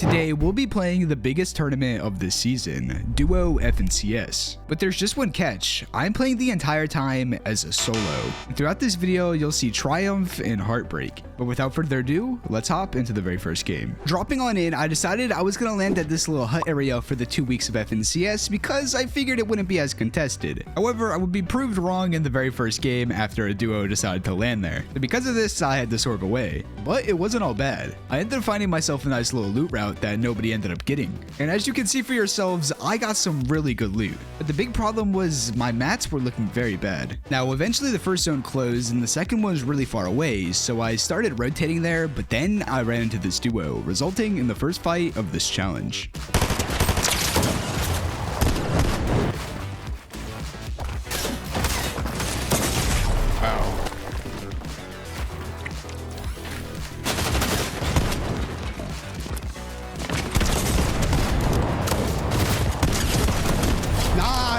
Today, we'll be playing the biggest tournament of the season, Duo FNCS. But there's just one catch. I'm playing the entire time as a solo. And throughout this video, you'll see triumph and heartbreak. But without further ado, let's hop into the very first game. Dropping on in, I decided I was gonna land at this little hut area for the 2 weeks of FNCS because I figured it wouldn't be as contested. However, I would be proved wrong in the very first game after a duo decided to land there. And because of this, I had to swerve away. But it wasn't all bad. I ended up finding myself a nice little loot route that nobody ended up getting. And as you can see for yourselves, I got some really good loot. But the big problem was my mats were looking very bad. Now, eventually the first zone closed and the second one was really far away, so I started rotating there, but then I ran into this duo, resulting in the first fight of this challenge.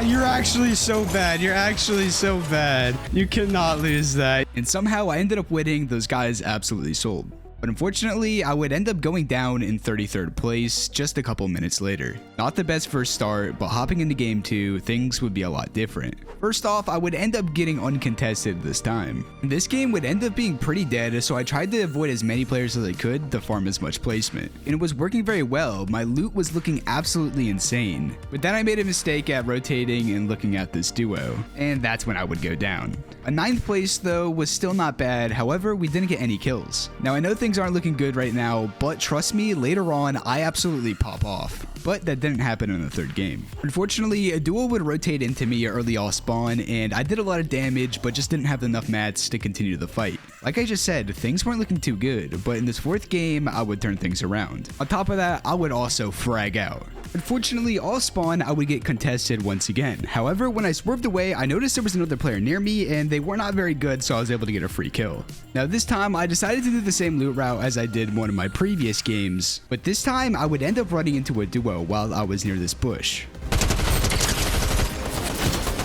You're actually so bad. You're actually so bad. You cannot lose that. And somehow I ended up winning. Those guys absolutely sold. But unfortunately, I would end up going down in 33rd place just a couple minutes later. Not the best first start, but hopping into game 2, things would be a lot different. First off, I would end up getting uncontested this time. This game would end up being pretty dead, so I tried to avoid as many players as I could to farm as much placement. And it was working very well. My loot was looking absolutely insane. But then I made a mistake at rotating and looking at this duo, and that's when I would go down. A 9th place though was still not bad, however we didn't get any kills. Now I know things aren't looking good right now, but trust me, later on I absolutely pop off. But that didn't happen in the third game. Unfortunately, a duo would rotate into me early off spawn, and I did a lot of damage, but just didn't have enough mats to continue the fight. Like I just said, things weren't looking too good, but in this fourth game, I would turn things around. On top of that, I would also frag out. Unfortunately, off spawn, I would get contested once again. However, when I swerved away, I noticed there was another player near me, and they were not very good, so I was able to get a free kill. Now this time, I decided to do the same loot route as I did in one of my previous games, but this time, I would end up running into a duo while I was near this bush.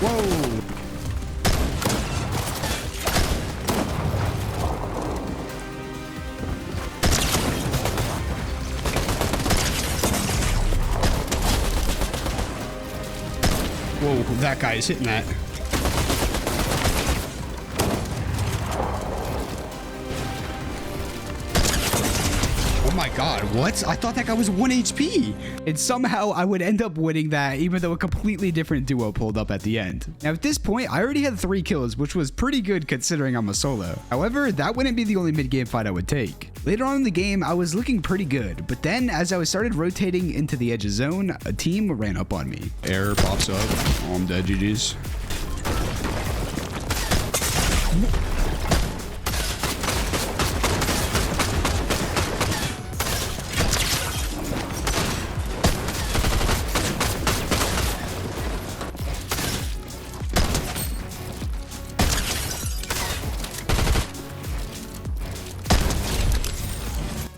Whoa! Whoa, that guy is hitting that. Oh my god, what? I thought that guy was 1 HP. And somehow I would end up winning that, even though a completely different duo pulled up at the end. Now at this point, I already had 3 kills, which was pretty good considering I'm a solo. However, that wouldn't be the only mid-game fight I would take. Later on in the game, I was looking pretty good, but then as I started rotating into the edge of zone, a team ran up on me. Error pops up. Oh, I'm dead, GG's.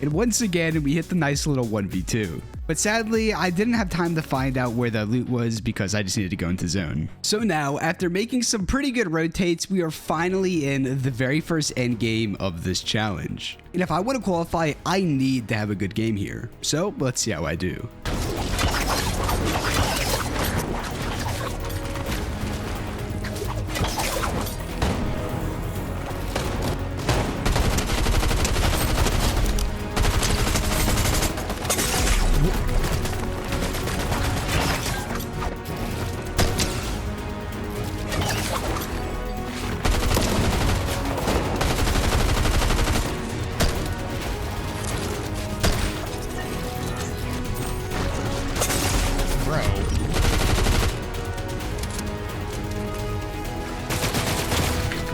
And once again, we hit the nice little 1v2. But sadly, I didn't have time to find out where the loot was because I just needed to go into zone. So now, after making some pretty good rotates, we are finally in the very first end game of this challenge. And if I want to qualify, I need to have a good game here. So let's see how I do.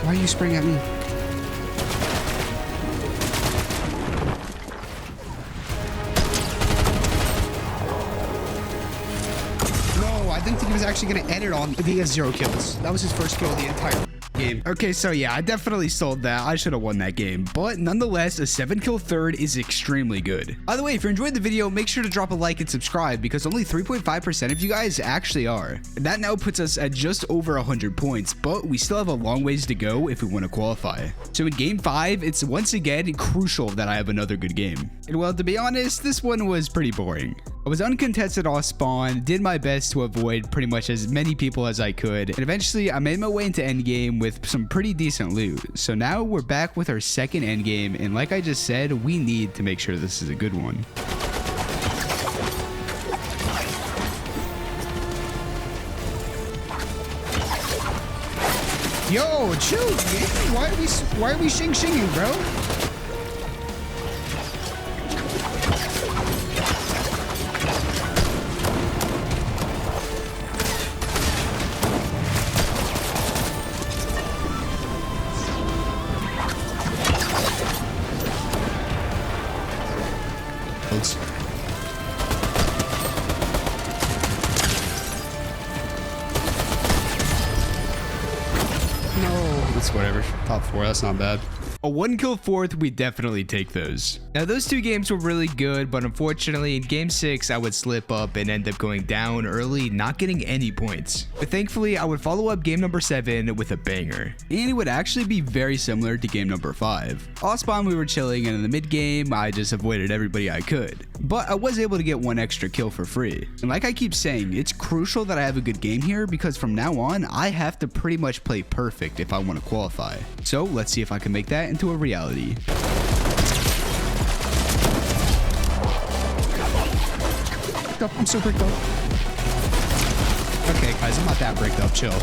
Why are you spraying at me? No, I didn't think he was actually going to end it on. He has 0 kills. That was his first kill of the entire game. Okay, so yeah, I definitely sold that. I should have won that game. But nonetheless, a 7-kill third is extremely good. By the way, if you enjoyed the video, make sure to drop a like and subscribe because only 3.5% of you guys actually are. And that now puts us at just over 100 points, but we still have a long ways to go if we want to qualify. So in game 5, it's once again crucial that I have another good game. And well, to be honest, this one was pretty boring. I was uncontested off spawn, did my best to avoid pretty much as many people as I could, and eventually I made my way into endgame with some pretty decent loot. So now we're back with our second endgame, and like I just said, we need to make sure this is a good one. Yo, chill, man. Why are we shing-shinging, bro? No, it's whatever. Top 4, that's not bad. A 1-kill fourth, we definitely take those. Now, those two games were really good, but unfortunately, in game 6, I would slip up and end up going down early, not getting any points. But thankfully, I would follow up game number 7 with a banger. And it would actually be very similar to game number 5. Off spawn, we were chilling, and in the mid game, I just avoided everybody I could. But I was able to get 1 extra kill for free. And like I keep saying, it's crucial that I have a good game here because from now on, I have to pretty much play perfect if I want to qualify. So let's see if I can make that into a reality. I'm so bricked up. Okay, guys, I'm not that bricked up. Chill.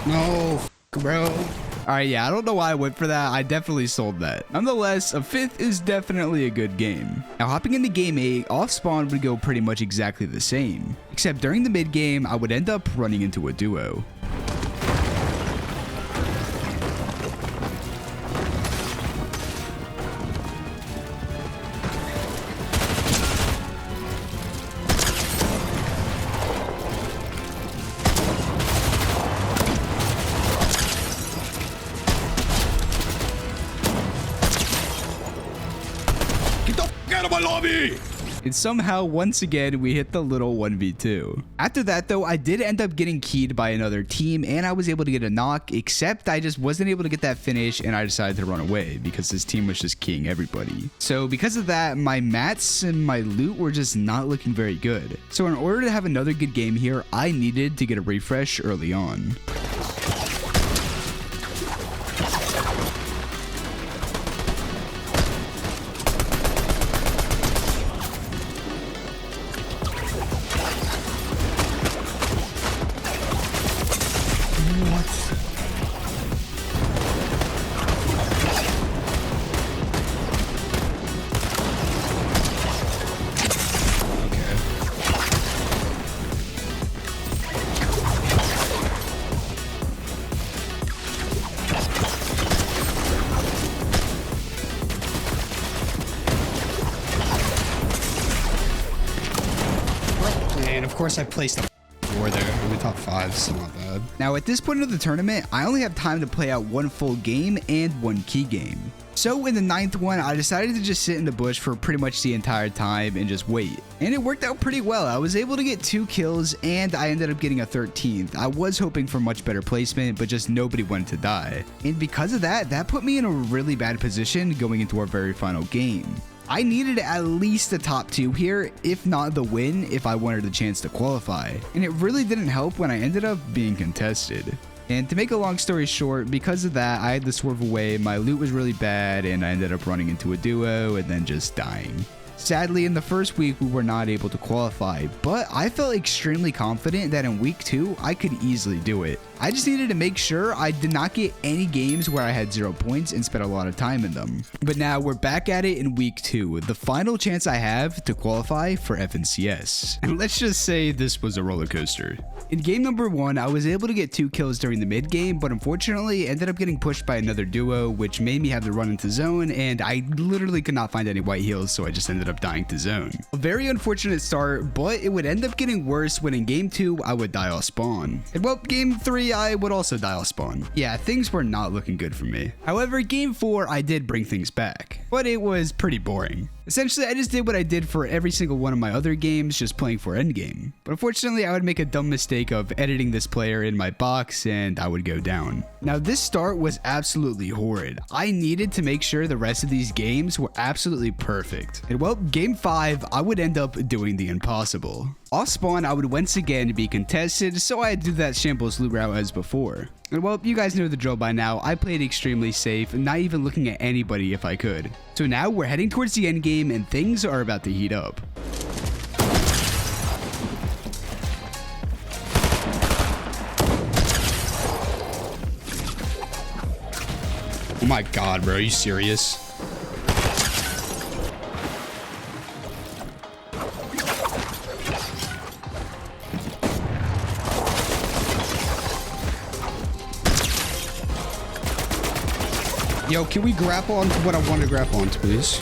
No, bro. Alright, yeah, I don't know why I went for that. I definitely sold that. Nonetheless, a 5th is definitely a good game. Now, hopping into game 8, off spawn would go pretty much exactly the same. Except during the mid game, I would end up running into a duo. Out of my lobby! And somehow, once again, we hit the little 1v2. After that, though, I did end up getting keyed by another team, and I was able to get a knock, except I just wasn't able to get that finish, and I decided to run away, because this team was just keying everybody. So because of that, my mats and my loot were just not looking very good. So in order to have another good game here, I needed to get a refresh early on. And of course I placed a 4 there. I'm in top 5, so not bad. Now at this point of the tournament, I only have time to play out 1 full game and 1 key game. So in the 9th one, I decided to just sit in the bush for pretty much the entire time and just wait. And it worked out pretty well. I was able to get 2 kills and I ended up getting a 13th. I was hoping for much better placement, but just nobody wanted to die. And because of that, that put me in a really bad position going into our very final game. I needed at least a top 2 here, if not the win, if I wanted a chance to qualify. And it really didn't help when I ended up being contested. And to make a long story short, because of that, I had to swerve away, my loot was really bad, and I ended up running into a duo and then just dying. Sadly, in the first week, we were not able to qualify, but I felt extremely confident that in week 2, I could easily do it. I just needed to make sure I did not get any games where I had 0 points and spent a lot of time in them. But now we're back at it in week 2, the final chance I have to qualify for FNCS. And let's just say this was a roller coaster. In game number 1, I was able to get 2 kills during the mid game, but unfortunately ended up getting pushed by another duo, which made me have to run into zone, and I literally could not find any white heals, so I just ended up dying to zone. A very unfortunate start, but it would end up getting worse when in game 2, I would die off spawn. And well, game 3, I would also die off spawn. Yeah, things were not looking good for me. However, game 4, I did bring things back, but it was pretty boring. Essentially, I just did what I did for every single one of my other games, just playing for Endgame. But unfortunately, I would make a dumb mistake of editing this player in my box and I would go down. Now, this start was absolutely horrid. I needed to make sure the rest of these games were absolutely perfect. And well, game 5, I would end up doing the impossible. Off spawn, I would once again be contested, so I'd do that shambles loot route as before. And well, you guys know the drill by now. I played extremely safe, not even looking at anybody if I could. So now we're heading towards the end game and things are about to heat up. Oh my god, bro. Are you serious? Yo, can we grapple onto what I want to grapple onto, please?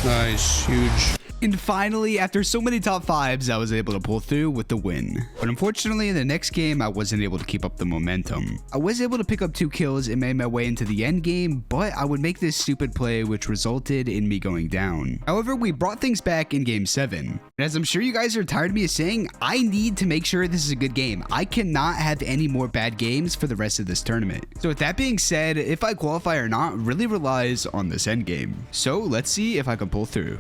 Nice, huge. And finally, after so many top 5s, I was able to pull through with the win. But unfortunately, in the next game, I wasn't able to keep up the momentum. I was able to pick up 2 kills and made my way into the end game, but I would make this stupid play which resulted in me going down. However, we brought things back in game 7. And as I'm sure you guys are tired of me saying, I need to make sure this is a good game. I cannot have any more bad games for the rest of this tournament. So with that being said, if I qualify or not really relies on this end game. So let's see if I can pull through.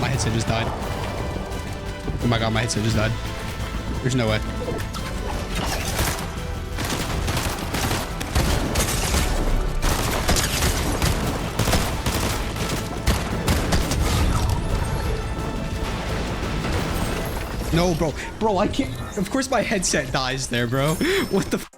My headset just died. Oh my god, my headset just died. There's no way. No, bro. Bro, I can't. Of course my headset dies there, bro. What the f?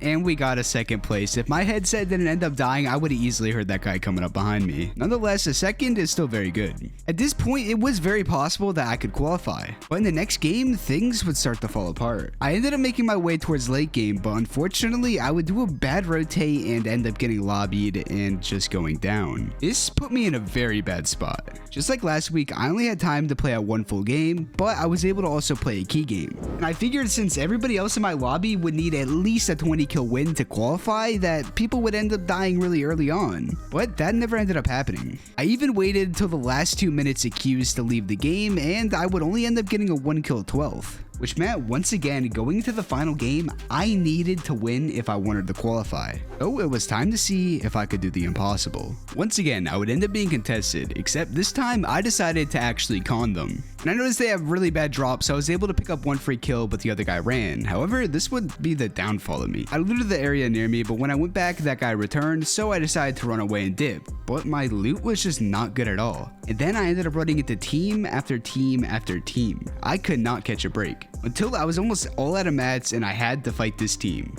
And we got a second place. If my headset didn't end up dying, I would have easily heard that guy coming up behind me. Nonetheless, a second is still very good. At this point, it was very possible that I could qualify. But in the next game, things would start to fall apart. I ended up making my way towards late game, but unfortunately, I would do a bad rotate and end up getting lobbied and just going down. This put me in a very bad spot. Just like last week, I only had time to play out 1 full game, but I was able to also play a key game. And I figured since everybody else in my lobby would need at least a 20 kill win to qualify, that people would end up dying really early on. But that never ended up happening. I even waited till the last 2 minutes of queues to leave the game, and I would only end up getting a 1 kill 12th. Which meant, once again, going into the final game, I needed to win if I wanted to qualify. So it was time to see if I could do the impossible. Once again, I would end up being contested, except this time I decided to actually con them. And I noticed they have really bad drops, so I was able to pick up 1 free kill, but the other guy ran. However, this would be the downfall of me. I looted the area near me, but when I went back, that guy returned, so I decided to run away and dip. But my loot was just not good at all. And then I ended up running into team after team after team. I could not catch a break. Until I was almost all out of mats and I had to fight this team.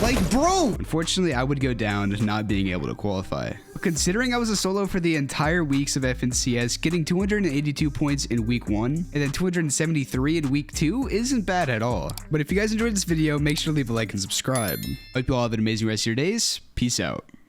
Like, bro! Unfortunately, I would go down not being able to qualify. Considering I was a solo for the entire weeks of FNCS, getting 282 points in week 1 and then 273 in week 2 isn't bad at all. But if you guys enjoyed this video, make sure to leave a like and subscribe. Hope you all have an amazing rest of your days. Peace out.